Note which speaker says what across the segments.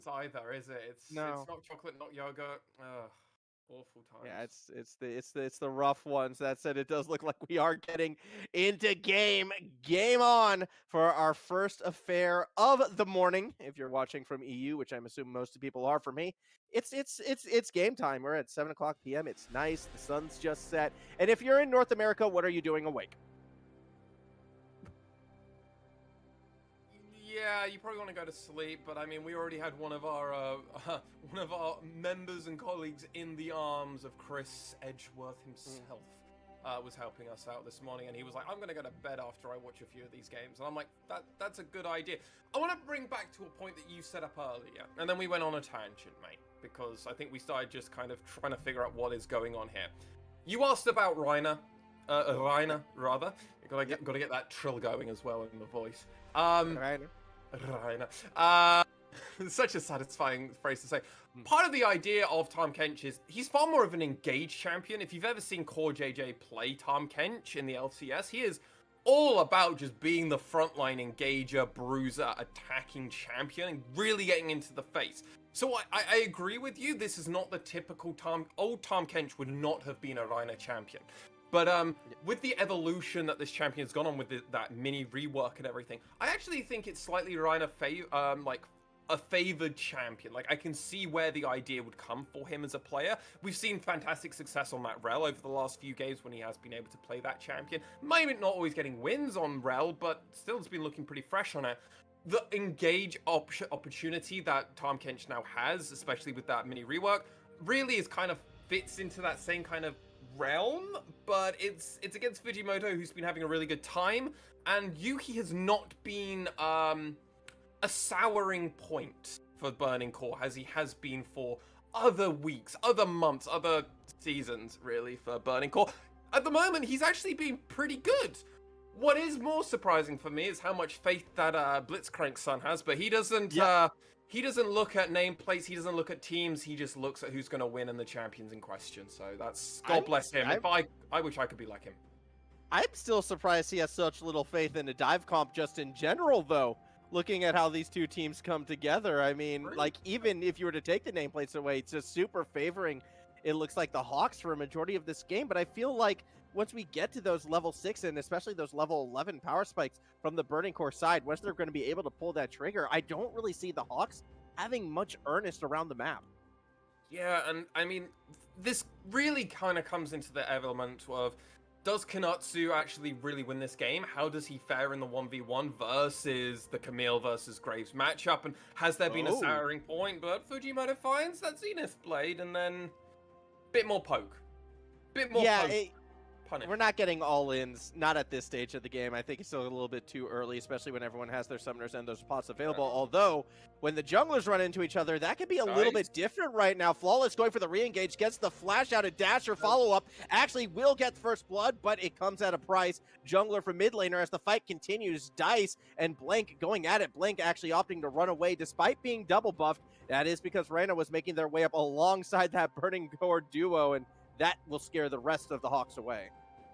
Speaker 1: It's either, is it? It's
Speaker 2: No.
Speaker 1: not chocolate, not yogurt. Ugh, awful
Speaker 2: Yeah,
Speaker 1: times.
Speaker 2: it's the rough ones. That said, it does look like we are getting into game on for our first affair of the morning. If you're watching from EU, which I'm assuming most of the people are, for me, it's game time. We're at 7:00 p.m. It's nice. The sun's just set. And if you're in North America, what are you doing awake?
Speaker 1: Yeah, you probably want to go to sleep, but I mean, we already had one of our one of our members and colleagues in the arms of Chris Edgeworth himself. Was helping us out this morning, and he was like, "I'm gonna go to bed after I watch a few of these games," and I'm like, "That's a good idea." I want to bring back to a point that you set up earlier, and then we went on a tangent, mate, because I think we started just kind of trying to figure out what is going on here. You asked about Reiner, rather. Gotta get that trill going as well in the voice.
Speaker 2: Right.
Speaker 1: Rainer. Such a satisfying phrase to say. Part of the idea of Tahm Kench is he's far more of an engaged champion. If you've ever seen Core JJ play Tahm Kench in the LCS, he is all about just being the frontline engager, bruiser, attacking champion, and really getting into the face. So I agree with you. This is not the typical old Tahm Kench would not have been a Reiner champion. But with the evolution that this champion has gone on with that mini rework and everything, I actually think it's slightly Reiner like a favored champion. Like, I can see where the idea would come for him as a player. We've seen fantastic success on that Rel over the last few games when he has been able to play that champion. Maybe not always getting wins on Rel, but still has been looking pretty fresh on it. The engage opportunity that Tahm Kench now has, especially with that mini rework, really is kind of fits into that same kind of realm, but it's against Fujimoto, who's been having a really good time, and Yuki has not been a souring point for Burning Core as he has been for other weeks, other months, other seasons, really, for Burning Core. At the moment, he's actually been pretty good. What is more surprising for me is how much faith that Blitzcrank's son has, but he doesn't look at nameplates, he doesn't look at teams, he just looks at who's going to win and the champions in question. So that's, God bless him. I wish I could be like him.
Speaker 2: I'm still surprised he has such little faith in a dive comp just in general, though. Looking at how these two teams come together, I mean, like, even if you were to take the nameplates away, it's just super favoring, it looks like, the Hawks for a majority of this game. But I feel like once we get to those level 6 and especially those level 11 power spikes from the Burning Core side, once they're going to be able to pull that trigger, I don't really see the Hawks having much earnest around the map.
Speaker 1: Yeah, and I mean, this really kind of comes into the element of, does Kanatsu actually really win this game? How does he fare in the 1v1 versus the Camille versus Graves matchup? And has there been a souring point? But Fujimoto finds that Zenith Blade, and then bit more poke. Bit more poke. Punish.
Speaker 2: We're not getting all-ins, not at this stage of the game. I think it's still a little bit too early, especially when everyone has their summoners and those pots available. Although, when the junglers run into each other, that could be a little bit different right now. Flawless going for the re-engage, gets the flash out of Dasher follow-up. Actually will get first blood, but it comes at a price. Jungler from mid laner as the fight continues. Dice and Blank going at it. Blank actually opting to run away despite being double buffed. That is because Reina was making their way up alongside that Burning Core duo, and that will scare the rest of the Hawks away.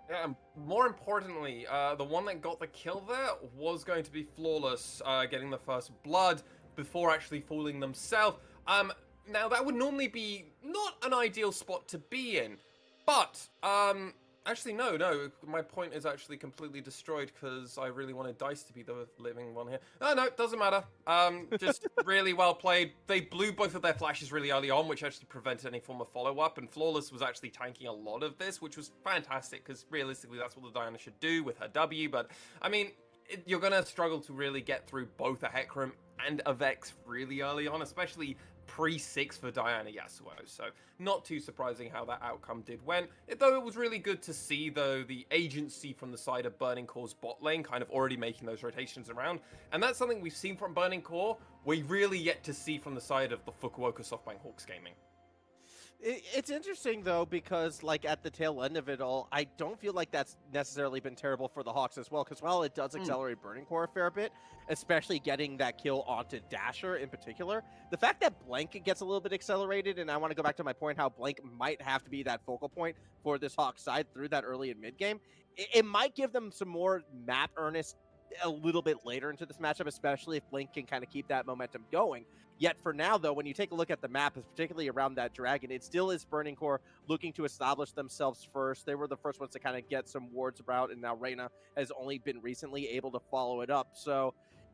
Speaker 1: Yeah, and more importantly, the one that got the kill there was going to be Flawless, getting the first blood before actually fooling themselves. Now, that would normally be not an ideal spot to be in, but actually, no, my point is actually completely destroyed because I really wanted Dice to be the living one here. No, it doesn't matter. Just really well played. They blew both of their flashes really early on, which actually prevented any form of follow-up, and Flawless was actually tanking a lot of this, which was fantastic because realistically that's what the Diana should do with her W, but I mean, you're going to struggle to really get through both a Hecarim and a Vex really early on, especially pre-6 for Diana Yasuo, so not too surprising how that outcome did went. Though it was really good to see, though, the agency from the side of Burning Core's bot lane kind of already making those rotations around, and that's something we've seen from Burning Core, we really yet to see from the side of the Fukuoka SoftBank HAWKS Gaming.
Speaker 2: It's interesting, though, because, like, at the tail end of it all, I don't feel like that's necessarily been terrible for the Hawks as well, because while it does accelerate Burning Core a fair bit, especially getting that kill onto Dasher in particular, the fact that Blank gets a little bit accelerated, and I want to go back to my point how Blank might have to be that focal point for this Hawks side through that early and mid game, it might give them some more map earnest a little bit later into this matchup, especially if Blink can kind of keep that momentum going. Yet for now, though, when you take a look at the map, particularly around that dragon, it still is Burning Core looking to establish themselves first. They were the first ones to kind of get some wards about, and now Reyna has only been recently able to follow it up. So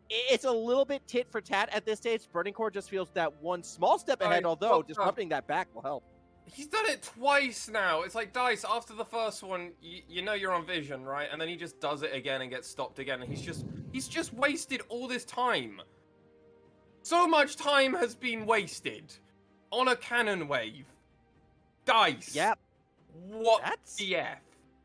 Speaker 2: it's a little bit tit for tat at this stage. Burning Core just feels that one small step ahead, although disrupting that back will help.
Speaker 1: He's done it twice now. It's like Dice, after the first one, you know you're on vision, right? And then he just does it again and gets stopped again. And he's just wasted all this time. So much time has been wasted on a cannon wave. Dice.
Speaker 2: Yep.
Speaker 1: What the F?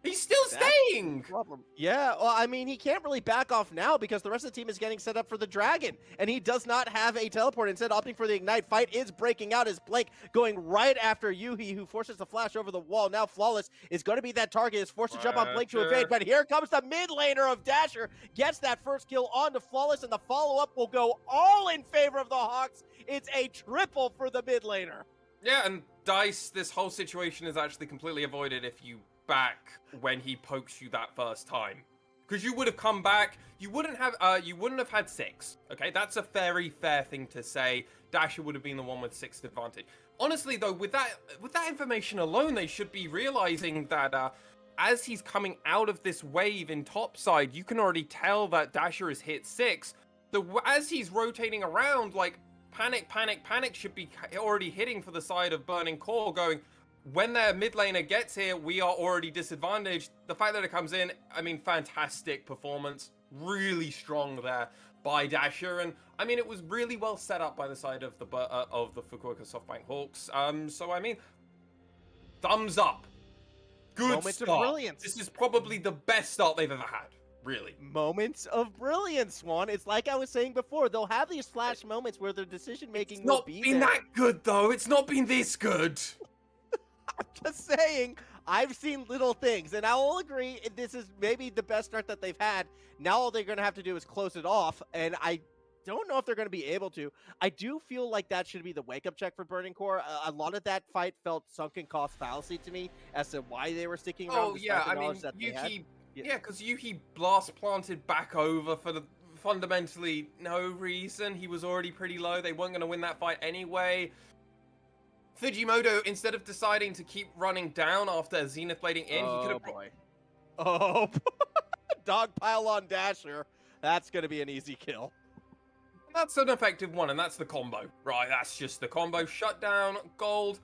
Speaker 1: He's still staying!
Speaker 2: Problem. Yeah, well, I mean, he can't really back off now because the rest of the team is getting set up for the Dragon, and he does not have a teleport. Instead, opting for the Ignite. Fight is breaking out as Blake going right after Yuhi, who forces the flash over the wall. Now Flawless is going to be that target. Is forced to jump on Blake to evade, but here comes the mid laner of Dasher. Gets that first kill onto Flawless, and the follow-up will go all in favor of the Hawks. It's a triple for the mid laner.
Speaker 1: Yeah, and Dice, this whole situation is actually completely avoided if you back when he pokes you that first time, because you would have come back, you wouldn't have had 6. Okay, that's a very fair thing to say. Dasher would have been the one with 6th advantage. Honestly though, with that information alone, they should be realizing that as he's coming out of this wave in topside, you can already tell that Dasher has hit 6. So as he's rotating around, like panic should be already hitting for the side of Burning Core, going, when their mid laner gets here, we are already disadvantaged. The fact that it comes in, I mean, fantastic performance. Really strong there by Dasher. And, I mean, it was really well set up by the side of the Fukuoka SoftBank Hawks. So, I mean, thumbs up. Good
Speaker 2: Moments
Speaker 1: start.
Speaker 2: of brilliance.
Speaker 1: This is probably the best start they've ever had. Really.
Speaker 2: Moments of brilliance, Swan. It's like I was saying before. They'll have these flash moments where their decision-making will be there.
Speaker 1: It's not been that good, though. It's not been this good.
Speaker 2: I'm just saying, I've seen little things, and I will agree, this is maybe the best start that they've had. Now all they're going to have to do is close it off, and I don't know if they're going to be able to. I do feel like that should be the wake-up check for Burning Core. A lot of that fight felt sunken cost fallacy to me as to why they were sticking around.
Speaker 1: Oh, yeah, I mean, Yuki, because Yuki blast planted back over for the fundamentally no reason. He was already pretty low. They weren't going to win that fight anyway. Fujimoto, instead of deciding to keep running down after Zenith blading in, he could have...
Speaker 2: boy. Oh, dog pile on Dasher. That's going to be an easy kill.
Speaker 1: That's an effective one, and that's the combo. Right, that's just the combo. Shutdown, gold,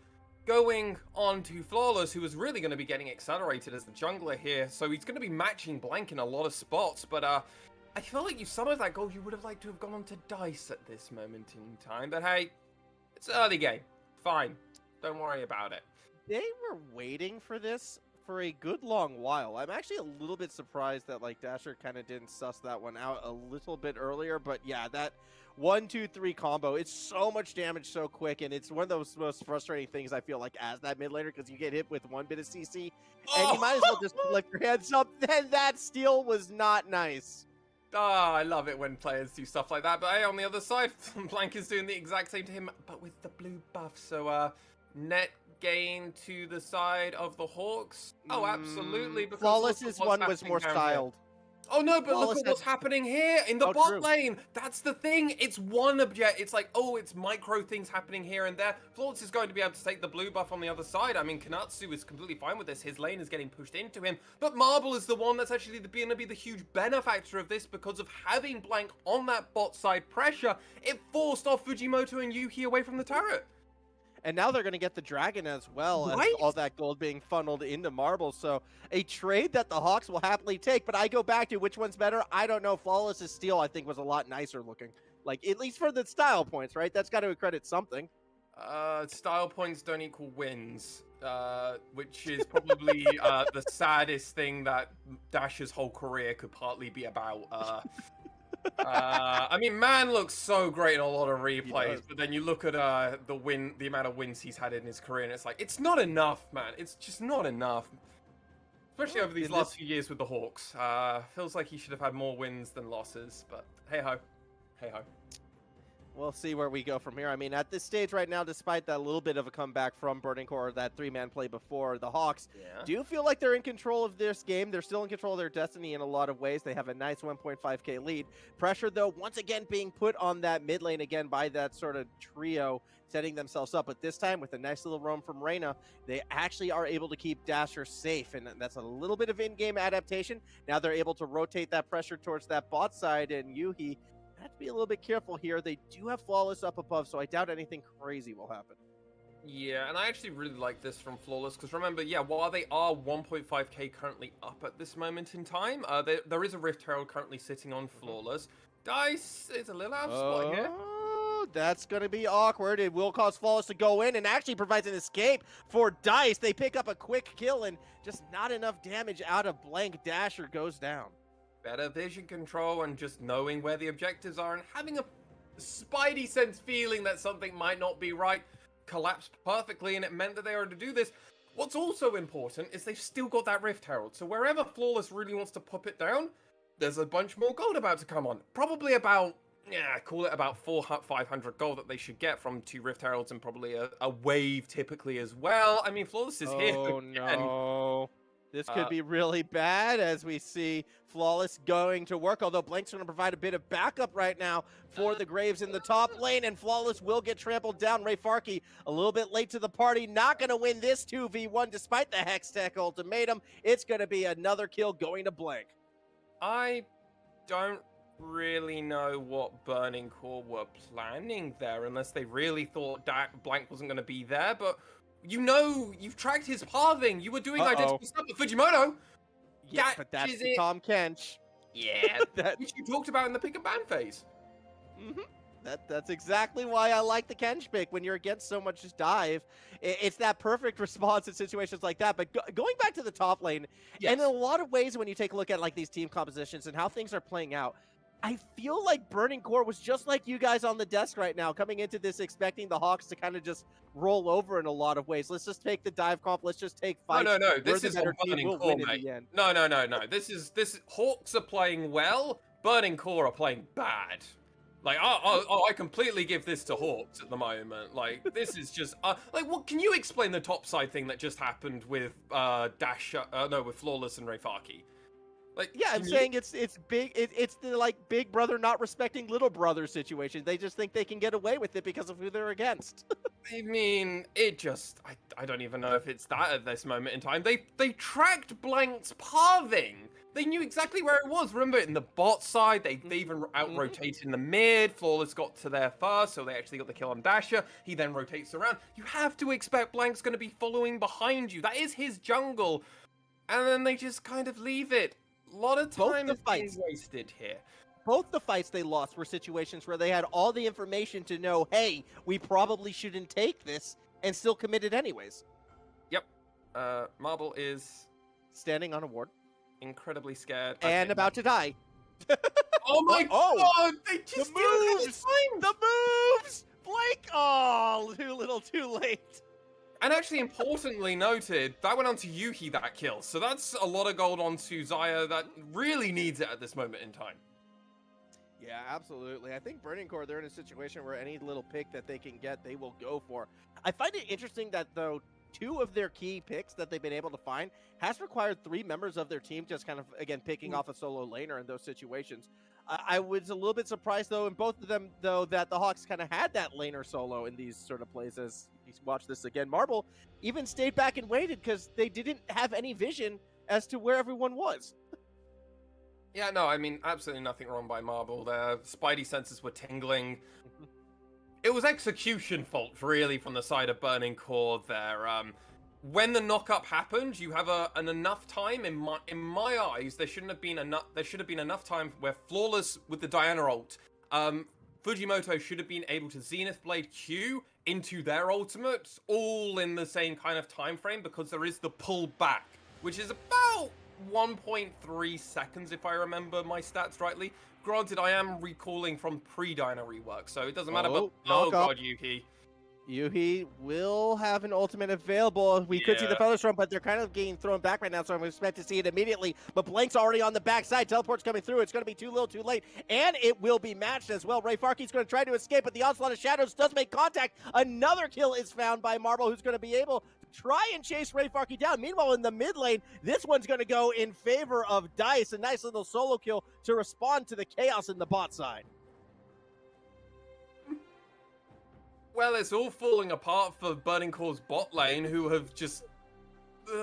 Speaker 1: going on to Flawless, who is really going to be getting accelerated as the jungler here. So he's going to be matching Blank in a lot of spots, but I feel like some of that gold you would have liked to have gone on to Dice at this moment in time. But hey, it's early game. Fine. Don't worry about it.
Speaker 2: They were waiting for this for a good long while. I'm actually a little bit surprised that like Dasher kind of didn't suss that one out a little bit earlier. But yeah, that 1-2-3 combo, it's so much damage so quick, and it's one of those most frustrating things I feel like as that mid laner, because you get hit with one bit of CC and you might as well just lift your hands up. Then that steal was not nice.
Speaker 1: Ah, I love it when players do stuff like that. But hey, on the other side, Blank is doing the exact same to him, but with the blue buff. So net gain to the side of the Hawks. Oh, absolutely.
Speaker 2: Flawless's one was more styled.
Speaker 1: Oh no, but look at what's happening here in the bot lane. That's the thing. It's one object. It's like, oh, it's micro things happening here and there. Flawless is going to be able to take the blue buff on the other side. I mean, Kanatsu is completely fine with this. His lane is getting pushed into him. But Marble is the one that's actually going to be the huge benefactor of this because of having Blank on that bot side pressure. It forced off Fujimoto and Yuki away from the turret.
Speaker 2: And now they're going to get the Dragon as well, as all that gold being funneled into Marble. So a trade that the Hawks will happily take. But I go back to which one's better. I don't know. Flawless's steal, I think, was a lot nicer looking. Like, at least for the style points, right? That's got to accredit something.
Speaker 1: Style points don't equal wins, which is probably the saddest thing that Dasher's whole career could partly be about. I mean, man looks so great in a lot of replays, but then you look at the amount of wins he's had in his career, and it's like, it's not enough, man. It's just not enough. Especially over these last few years with the Hawks. Feels like he should have had more wins than losses, but hey ho. Hey ho.
Speaker 2: We'll see where we go from here. I mean, at this stage right now, despite that little bit of a comeback from Burning Core, that 3-man play before, the Hawks do feel like they're in control of this game. They're still in control of their destiny in a lot of ways. They have a nice 1.5k lead. Pressure, though, once again being put on that mid lane again by that sort of trio setting themselves up. But this time, with a nice little roam from Reyna, they actually are able to keep Dasher safe, and that's a little bit of in-game adaptation. Now they're able to rotate that pressure towards that bot side, and Yuhi have to be a little bit careful here. They do have Flawless up above, so I doubt anything crazy will happen.
Speaker 1: Yeah, and I actually really like this from Flawless, because remember, yeah, while they are 1.5k currently up at this moment in time, there is a Rift Herald currently sitting on Flawless. Dice is a little out of spot here.
Speaker 2: Oh, that's going to be awkward. It will cause Flawless to go in and actually provides an escape for Dice. They pick up a quick kill and just not enough damage out of Blank. Dasher goes down.
Speaker 1: Better vision control and just knowing where the objectives are and having a spidey sense feeling that something might not be right collapsed perfectly, and it meant that they were to do this. What's also important is they've still got that Rift Herald, so wherever Flawless really wants to pop it down, there's a bunch more gold about to come on. Probably about, call it about 500 gold that they should get from 2 Rift Heralds, and probably a wave typically as well. I mean, Flawless is here.
Speaker 2: Oh no. This could be really bad, as we see Flawless going to work, although Blank's going to provide a bit of backup right now for the Graves in the top lane, and Flawless will get trampled down. Ray Farkey a little bit late to the party, not going to win this 2v1 despite the Hextech ultimatum. It's going to be another kill going to Blank.
Speaker 1: I don't really know what Burning Core were planning there, unless they really thought that Blank wasn't going to be there, but you know, you've tracked his pathing. You were doing identical stuff with Fujimoto.
Speaker 2: Yeah, but that's the Tom Kench.
Speaker 1: Yeah, which you talked about in the pick and ban phase.
Speaker 2: That's exactly why I like the Kench pick. When you're against so much just dive, it's that perfect response in situations like that. But going back to the top lane, and in a lot of ways, when you take a look at like these team compositions and how things are playing out, I feel like Burning Core was just like you guys on the desk right now, coming into this expecting the Hawks to kind of just roll over in a lot of ways. Let's just take the dive comp. Let's just take fights.
Speaker 1: No. This is Burning Core, mate. No. This is Hawks are playing well. Burning Core are playing bad. Like, I completely give this to Hawks at the moment. Like, this is just like, what? Can you explain the topside thing that just happened with with Flawless and Ray Farkey? Like,
Speaker 2: yeah, I'm saying it's big. It's the like big brother not respecting little brother situation. They just think they can get away with it because of who they're against.
Speaker 1: I mean, it just I don't even know if it's that at this moment in time. They tracked Blank's pathing. They knew exactly where it was. Remember, in the bot side, they even out-rotated in the mid. Flawless got to there first, so they actually got the kill on Dasher. He then rotates around. You have to expect Blank's going to be following behind you. That is his jungle. And then they just kind of leave it. A lot of time is being wasted here.
Speaker 2: Both the fights they lost were situations where they had all the information to know, hey, we probably shouldn't take this, and still committed anyways.
Speaker 1: Yep. Marble is
Speaker 2: standing on a ward.
Speaker 1: Incredibly scared.
Speaker 2: And about to die.
Speaker 1: Oh my god! They just
Speaker 2: the moves! The moves! Blake! Oh, too little, too late.
Speaker 1: And actually, importantly noted, that went on to Yuhi, that kill. So that's a lot of gold onto Xayah that really needs it at this moment in time.
Speaker 2: Yeah, absolutely. I think Burning Core, they're in a situation where any little pick that they can get, they will go for. I find it interesting that, though, 2 of their key picks that they've been able to find has required 3 members of their team just kind of, again, picking off a solo laner in those situations. I was a little bit surprised, though, in both of them, though, that the Hawks kind of had that laner solo in these sort of plays. As you watch this again, Marble even stayed back and waited because they didn't have any vision as to where everyone was.
Speaker 1: Yeah, no, I mean, absolutely nothing wrong by Marble. Their spidey senses were tingling. It was execution fault, really, from the side of Burning Core there. When the knock-up happened, you have an enough time, in my eyes, there should have been enough time where Flawless with the Diana ult, Fujimoto should have been able to Zenith Blade Q into their ultimates, all in the same kind of time frame, because there is the pull back, which is about 1.3 seconds, if I remember my stats rightly. Granted, I am recalling from pre-Dyna rework, so it doesn't matter. But oh god, Yuki.
Speaker 2: Yuhi will have an ultimate available. We could see the feather storm, but they're kind of getting thrown back right now, so I'm expect to see it immediately. But Blank's already on the backside. Teleport's coming through. It's going to be too little, too late, and it will be matched as well. Ray Farkey's going to try to escape, but the Onslaught of Shadows does make contact. Another kill is found by Marble, who's going to be able to try and chase Ray Farkey down. Meanwhile, in the mid lane, this one's going to go in favor of Dice. A nice little solo kill to respond to the chaos in the bot side.
Speaker 1: Well, it's all falling apart for Burning Core's bot lane, who have just...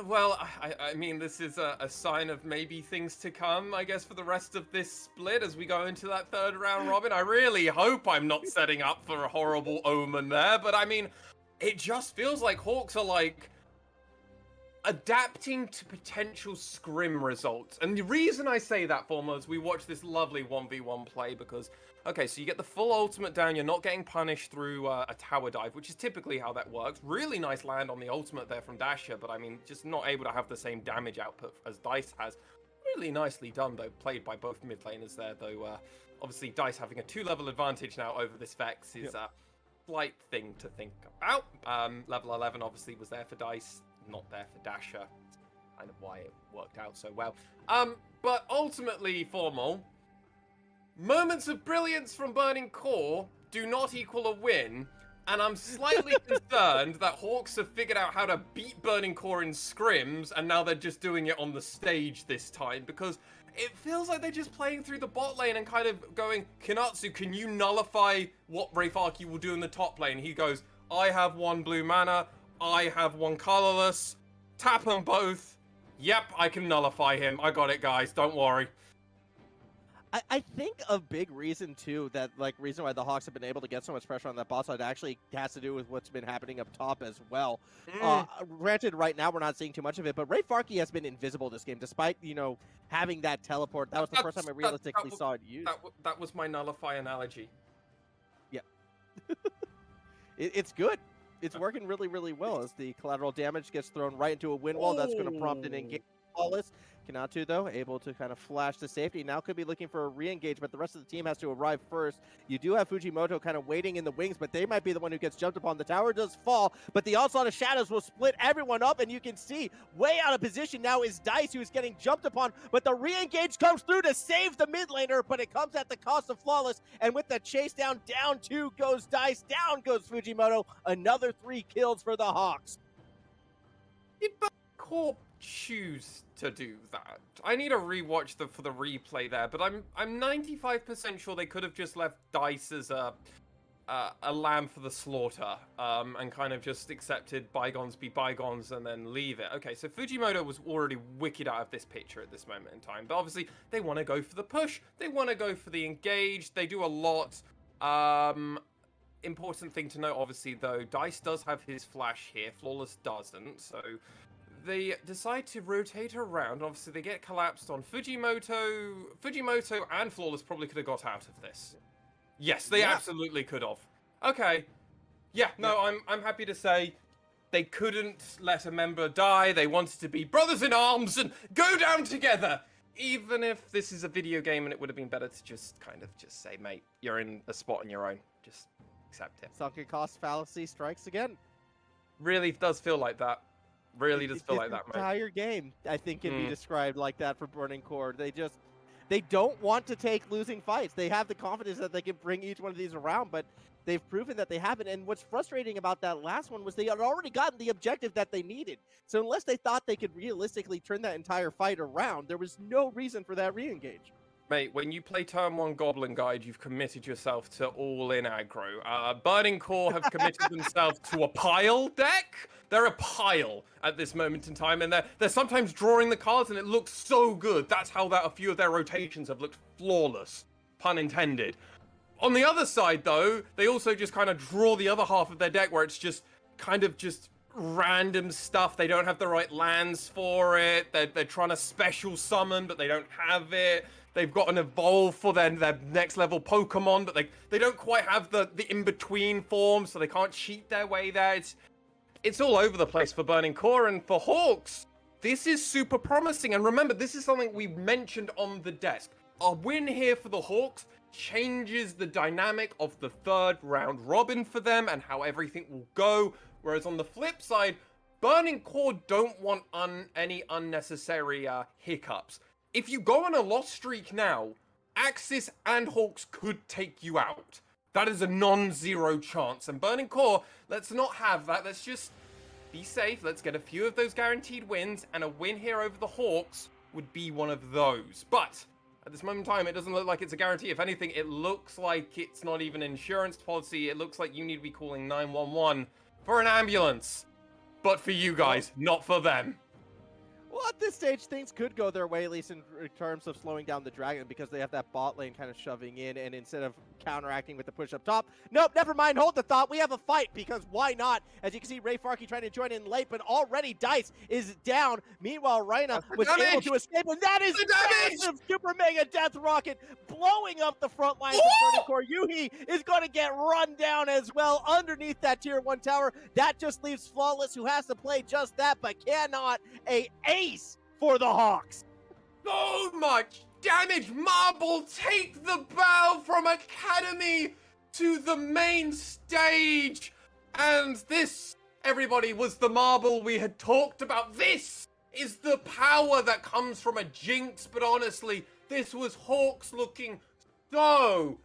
Speaker 1: well, I mean, this is a sign of maybe things to come, I guess, for the rest of this split as we go into that third round robin. I really hope I'm not setting up for a horrible omen there, but I mean, it just feels like Hawks are like adapting to potential scrim results. And the reason I say that, Formal, is we watch this lovely 1v1 play because, okay, so you get the full ultimate down, you're not getting punished through a tower dive, which is typically how that works. Really nice land on the ultimate there from Dasher, but I mean, just not able to have the same damage output as Dice has. Really nicely done, though, played by both mid laners there, though obviously Dice having a 2-level advantage now over this Vex is a slight thing to think about. Level 11 obviously was there for Dice, not there for Dasher. Kind of why it worked out so well. But ultimately, Formal, moments of brilliance from Burning Core do not equal a win, and I'm slightly concerned that Hawks have figured out how to beat Burning Core in scrims, and now they're just doing it on the stage this time, because it feels like they're just playing through the bot lane and kind of going, Kinatsu, can you nullify what Rayfarki will do in the top lane? He goes, I have 1 blue mana, I have 1 colorless, tap them both. Yep, I can nullify him. I got it, guys. Don't worry.
Speaker 2: I think a big reason, too, that, like, reason why the Hawks have been able to get so much pressure on that bot side actually has to do with what's been happening up top as well. Granted, right now we're not seeing too much of it, but Ray Farkey has been invisible this game, despite, you know, having that teleport. That was the first time I realistically saw it used.
Speaker 1: That was my nullify analogy.
Speaker 2: Yeah. It's good. It's working really, really well as the collateral damage gets thrown right into a wind wall. That's going to prompt an engage. Flawless. Kinatu, though, able to kind of flash to safety. Now could be looking for a re-engage, but the rest of the team has to arrive first. You do have Fujimoto kind of waiting in the wings, but they might be the one who gets jumped upon. The tower does fall, but the Onslaught of Shadows will split everyone up, and you can see way out of position now is Dice, who is getting jumped upon, but the re-engage comes through to save the mid laner, but it comes at the cost of Flawless, and with the chase down 2 goes Dice, down goes Fujimoto. Another 3 kills for the Hawks.
Speaker 1: Did Corp choose to do that? I need a rewatch for the replay there, but I'm 95% sure they could have just left Dice as a lamb for the slaughter, and kind of just accepted bygones be bygones and then leave it. Okay, so Fujimoto was already wicked out of this picture at this moment in time, but obviously they want to go for the push, they want to go for the engage, they do a lot. Important thing to note, obviously, though, Dice does have his flash here, Flawless doesn't, so they decide to rotate around. Obviously, they get collapsed on Fujimoto. Fujimoto and Flawless probably could have got out of this. Yes, they absolutely could have. Okay. Yeah, no, I'm happy to say they couldn't let a member die. They wanted to be brothers in arms and go down together. Even if this is a video game and it would have been better to just kind of just say, mate, you're in a spot on your own. Just accept it.
Speaker 2: Sunken cost fallacy strikes again.
Speaker 1: Really does feel like that. Really does feel like that, mate.
Speaker 2: The entire game, I think, can be described like that for Burning Core. They don't want to take losing fights. They have the confidence that they can bring each one of these around, but they've proven that they haven't. And what's frustrating about that last one was they had already gotten the objective that they needed. So unless they thought they could realistically turn that entire fight around, there was no reason for that re-engage.
Speaker 1: Mate, when you play Turn 1 Goblin Guide, you've committed yourself to all-in aggro. Burning Core have committed themselves to a pile deck. They're a pile at this moment in time, and they're sometimes drawing the cards, and it looks so good. That's how a few of their rotations have looked flawless, pun intended. On the other side, though, they also just kind of draw the other half of their deck, where it's just kind of just random stuff. They don't have the right lands for it. They're trying to special summon, but they don't have it. They've got an evolve for their next level Pokemon, but they don't quite have the in-between form, so they can't cheat their way there. It's all over the place for Burning Core, and for Hawks, this is super promising. And remember, this is something we mentioned on the desk. A win here for the Hawks changes the dynamic of the third round robin for them and how everything will go. Whereas on the flip side, Burning Core don't want any unnecessary hiccups. If you go on a loss streak now, Axis and Hawks could take you out. That is a non-zero chance. And Burning Core, let's not have that. Let's just be safe. Let's get a few of those guaranteed wins, and a win here over the Hawks would be one of those. But at this moment in time, it doesn't look like it's a guarantee. If anything, it looks like it's not even an insurance policy. It looks like you need to be calling 911 for an ambulance. But for you guys, not for them.
Speaker 2: Well, at this stage, things could go their way, at least in terms of slowing down the Dragon, because they have that bot lane kind of shoving in, and instead of counteracting with the push up top, nope, never mind, hold the thought, we have a fight, because why not? As you can see, Ray Farkey trying to join in late, but already Dice is down. Meanwhile, Reyna was able to escape, and that is massive super mega death rocket blowing up the front lines of Burning Core. Yuhi is going to get run down as well underneath that tier 1 tower. That just leaves Flawless, who has to play just that, but cannot. A ace for the Hawks.
Speaker 1: So much damage. Marble, take the bow from Academy to the main stage. And this, everybody, was the Marble we had talked about. This is the power that comes from a Jinx. But honestly, this was Hawks looking so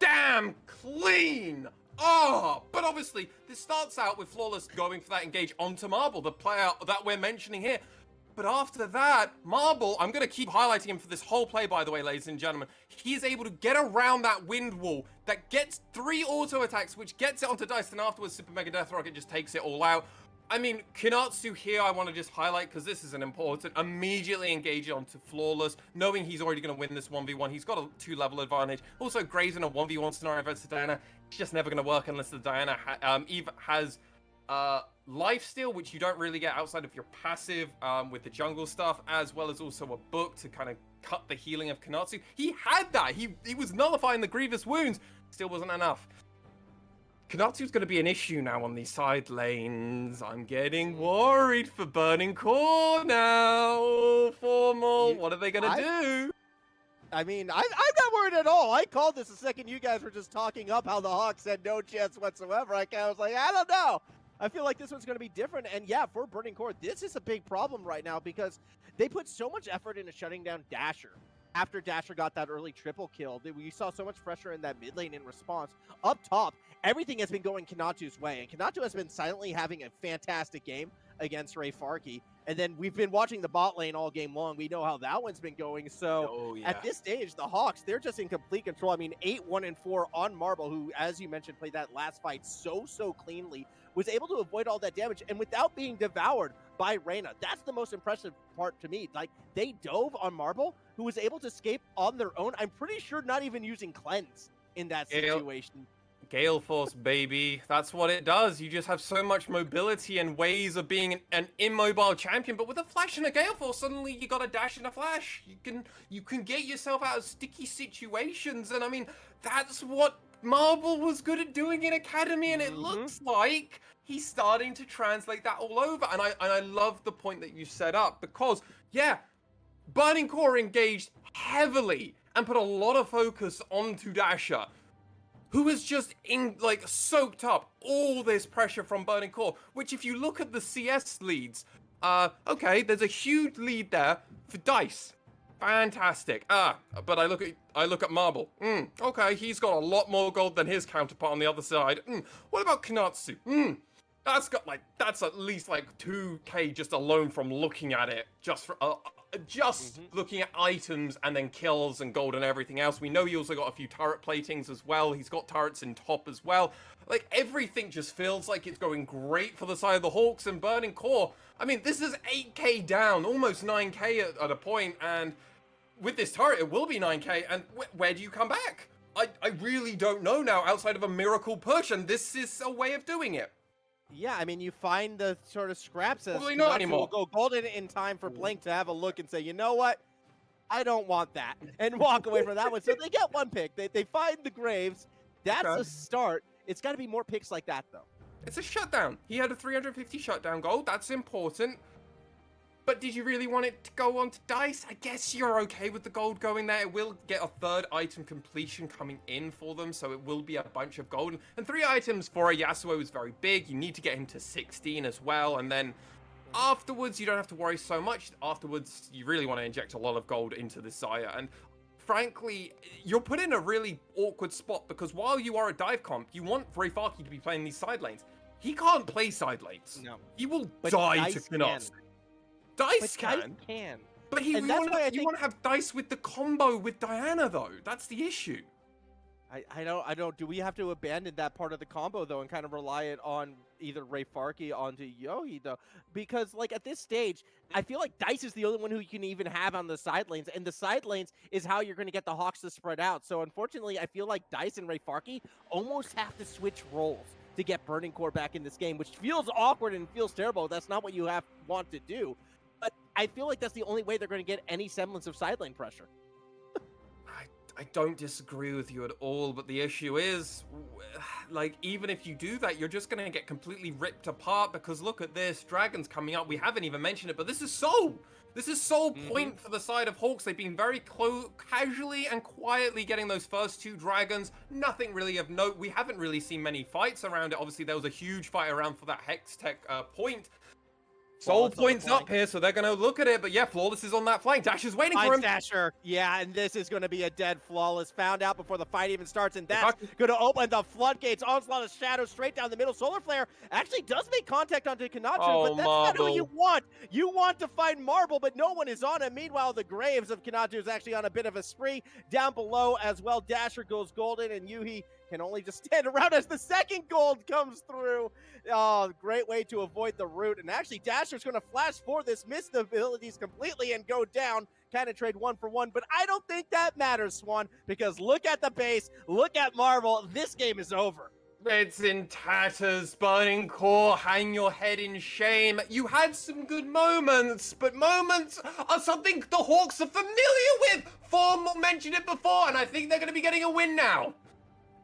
Speaker 1: damn clean. But obviously, this starts out with Flawless going for that engage onto Marble, the player that we're mentioning here. But after that, Marble, I'm going to keep highlighting him for this whole play, by the way, ladies and gentlemen. He's able to get around that wind wall that gets 3 auto attacks, which gets it onto Dice, and afterwards, Super Mega Death Rocket just takes it all out. I mean, Kinatsu here, I want to just highlight, because this is an important, immediately engage onto Flawless, knowing he's already going to win this 1v1. He's got a 2-level advantage. Also, Graves in a 1v1 scenario versus Diana, it's just never going to work unless the Diana either has lifesteal, which you don't really get outside of your passive with the jungle stuff, as well as also a book to kind of cut the healing of Kinatsu. He had that. He was nullifying the grievous wounds. Still wasn't enough. Kinatsu's going to be an issue now on these side lanes. I'm getting worried for Burning Core now. Formal, what are they going to do?
Speaker 2: I mean, I'm not worried at all. I called this the second you guys were just talking up how the Hawks had no chance whatsoever. I was like, I don't know. I feel like this one's going to be different. And yeah, for Burning Core, this is a big problem right now because they put so much effort into shutting down Dasher. After Dasher got that early triple kill, we saw so much pressure in that mid lane in response. Up top, everything has been going Kanatu's way, and Kanatu has been silently having a fantastic game against Ray Farkey. And then we've been watching the bot lane all game long. We know how that one's been going. So at this stage, the Hawks, they're just in complete control. I mean, 8-1-4 on Marble, who, as you mentioned, played that last fight so cleanly, was able to avoid all that damage and without being devoured by Reyna. That's the most impressive part to me. Like, they dove on Marble, who was able to escape on their own. I'm pretty sure not even using cleanse in that situation.
Speaker 1: Gale Force, baby. That's what it does. You just have so much mobility and ways of being an immobile champion. But with a flash and a Gale Force, suddenly you got a dash and a flash. You can get yourself out of sticky situations. And I mean, that's what Marble was good at doing in Academy. And it looks like he's starting to translate that all over. And I love the point that you set up because, yeah, Burning Core engaged heavily and put a lot of focus onto Dasher, who has just soaked up all this pressure from Burning Core, which if you look at the CS leads, okay, there's a huge lead there for Dice. Fantastic. But I look at Marble. Okay, he's got a lot more gold than his counterpart on the other side. What about Kinatsu? That's at least like 2k just alone from looking at it, just looking at items and then kills and gold and everything else. We know he also got a few turret platings as well. He's got turrets in top as well. Like, everything just feels like it's going great for the side of the Hawks and Burning Core. I mean, this is 8k down, almost 9k at a point, and with this turret, it will be 9k, and where do you come back? I really don't know now, outside of a miracle push, and this is a way of doing it.
Speaker 2: Yeah, I mean, you find the sort of scraps as
Speaker 1: probably not anymore.
Speaker 2: Go golden in time for Blink to have a look and say, you know what? I don't want that, and walk away from that one. So they get one pick. They find the Graves. That's a start. It's got to be more picks like that, though.
Speaker 1: It's a shutdown. He had a 350 shutdown goal. That's important. But did you really want it to go on to Dice? I guess you're okay with the gold going there. It will get a third item completion coming in for them, so it will be a bunch of gold. And 3 items for a Yasuo is very big. You need to get him to 16 as well, and then afterwards, you don't have to worry so much. Afterwards, you really want to inject a lot of gold into the Xayah. And frankly, you're put in a really awkward spot because while you are a dive comp, you want Rayfarki to be playing these side lanes. He can't play side lanes.
Speaker 2: No.
Speaker 1: He will
Speaker 2: But
Speaker 1: die to
Speaker 2: Dice
Speaker 1: Knaus.
Speaker 2: can.
Speaker 1: Dice
Speaker 2: But
Speaker 1: can.
Speaker 2: Dice can.
Speaker 1: But you want to have Dice with the combo with Diana, though. That's the issue.
Speaker 2: I don't. Do we have to abandon that part of the combo though and kind of rely it on either Rayfarki onto Yohi though? Because like at this stage, I feel like Dice is the only one who you can even have on the side lanes, and the side lanes is how you're going to get the HAWKS to spread out. So unfortunately, I feel like Dice and Rayfarki almost have to switch roles to get Burning Core back in this game, which feels awkward and feels terrible. That's not what you want to do. But I feel like that's the only way they're going to get any semblance of side lane pressure.
Speaker 1: I don't disagree with you at all, but the issue is, like, even if you do that, you're just going to get completely ripped apart because look at this, Dragon's coming up. We haven't even mentioned it, but this is Soul. This is Soul point for the side of Hawks. They've been very casually and quietly getting those first 2 Dragons. Nothing really of note. We haven't really seen many fights around it. Obviously, there was a huge fight around for that Hex Tech point. Soul points up here, so they're going to look at it. But yeah, Flawless is on that flank. Dash is waiting for him.
Speaker 2: Dasher. Yeah, and this is going to be a dead Flawless. Found out before the fight even starts, and that's going to open the floodgates. Onslaught of Shadows straight down the middle. Solar Flare actually does make contact onto Kanatsu, but that's not who you want. You want to find Marble, but no one is on him. Meanwhile, the Graves of Kanatsu is actually on a bit of a spree. Down below as well, Dasher goes golden, and Yuhi can only just stand around as the second gold comes through. Oh, great way to avoid the root. And actually, Dasher's going to flash for this, miss the abilities completely and go down. Kind of trade 1 for 1, but I don't think that matters, Swan, because look at the base, look at Marvel. This game is over.
Speaker 1: It's in tatters, Burning Core, hang your head in shame. You had some good moments, but moments are something the Hawks are familiar with. Form mentioned it before, and I think they're going to be getting a win now.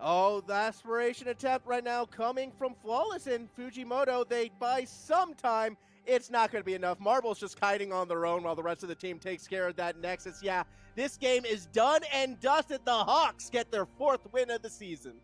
Speaker 2: Oh, the aspiration attempt right now coming from Flawless and Fujimoto. They buy some time. It's not going to be enough. Marble's just kiting on their own while the rest of the team takes care of that Nexus. Yeah, this game is done and dusted. The Hawks get their 4th win of the season.